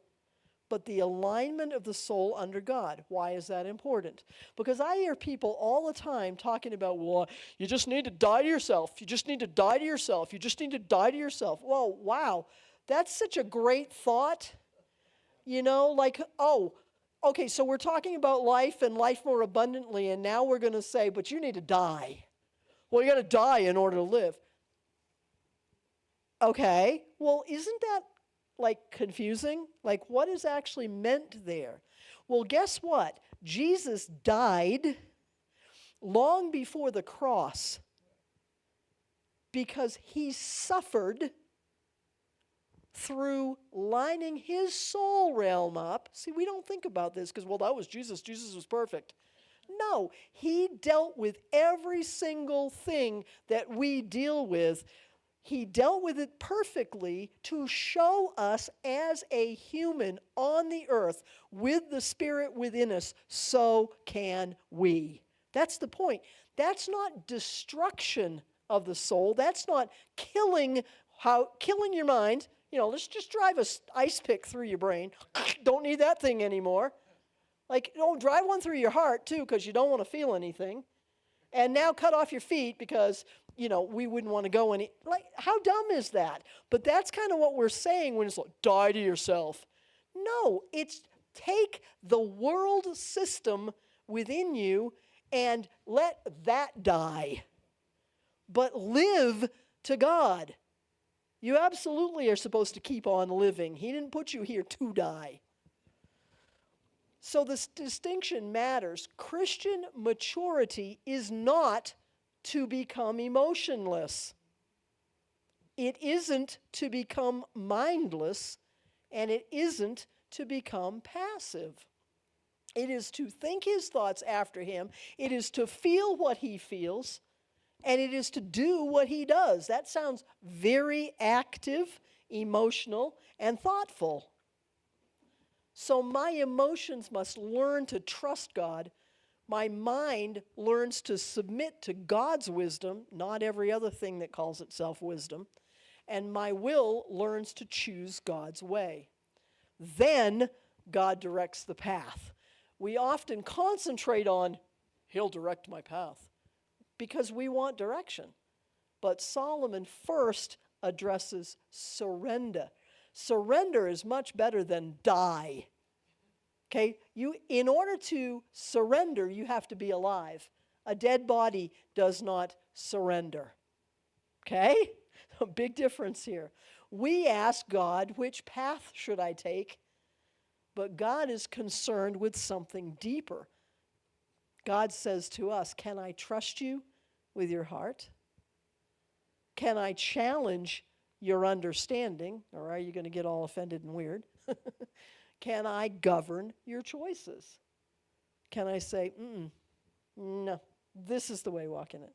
but the alignment of the soul under God. Why is that important? Because I hear people all the time talking about, well, you just need to die to yourself. You just need to die to yourself. You just need to die to yourself. Well, wow, that's such a great thought. You know, like, oh, okay, so we're talking about life and life more abundantly, and now we're going to say, but you need to die. Well, you got to die in order to live. Okay, well, isn't that like confusing? Like, what is actually meant there? Well, guess what? Jesus died long before the cross because he suffered through lining his soul realm up. See, we don't think about this because, well, that was Jesus. Jesus was perfect. No, he dealt with every single thing that we deal with. He dealt with it perfectly to show us as a human on the earth with the Spirit within us, so can we. That's the point. That's not destruction of the soul. That's not killing your mind. You know, let's just drive an ice pick through your brain. Don't need that thing anymore. Like, don't drive one through your heart, too, because you don't want to feel anything. And now cut off your feet because, you know, we wouldn't want to go any. Like, how dumb is that? But that's kind of what we're saying when it's like, die to yourself. No, it's take the world system within you and let that die. But live to God. You absolutely are supposed to keep on living. He didn't put you here to die. So this distinction matters. Christian maturity is not to become emotionless. It isn't to become mindless, and it isn't to become passive. It is to think his thoughts after him. It is to feel what he feels, and it is to do what he does. That sounds very active, emotional, and thoughtful. So my emotions must learn to trust God. My mind learns to submit to God's wisdom, not every other thing that calls itself wisdom. And my will learns to choose God's way. Then God directs the path. We often concentrate on, he'll direct my path, because we want direction. But Solomon first addresses surrender. Surrender is much better than die. Okay? In order to surrender, you have to be alive. A dead body does not surrender. Okay? A big difference here. We ask God, which path should I take? But God is concerned with something deeper. God says to us, can I trust you with your heart? Can I challenge your understanding? Or are you going to get all offended and weird? Can I govern your choices? Can I say, no, this is the way, walk in it?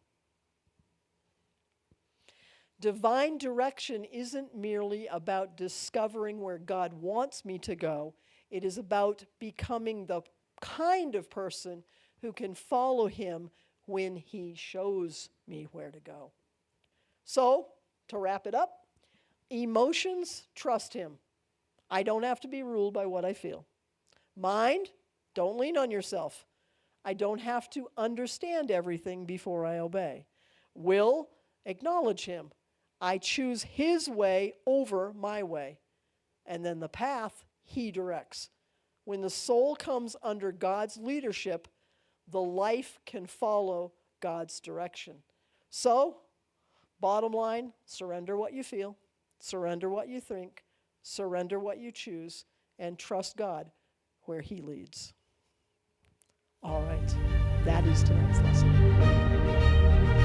Divine direction isn't merely about discovering where God wants me to go. It is about becoming the kind of person who can follow him when he shows me where to go. So, to wrap it up, emotions, trust him. I don't have to be ruled by what I feel. Mind, don't lean on yourself. I don't have to understand everything before I obey. Will, acknowledge him. I choose his way over my way. And then the path, he directs. When the soul comes under God's leadership, the life can follow God's direction. So, bottom line, surrender what you feel, surrender what you think, surrender what you choose, and trust God where he leads. All right, that is tonight's lesson.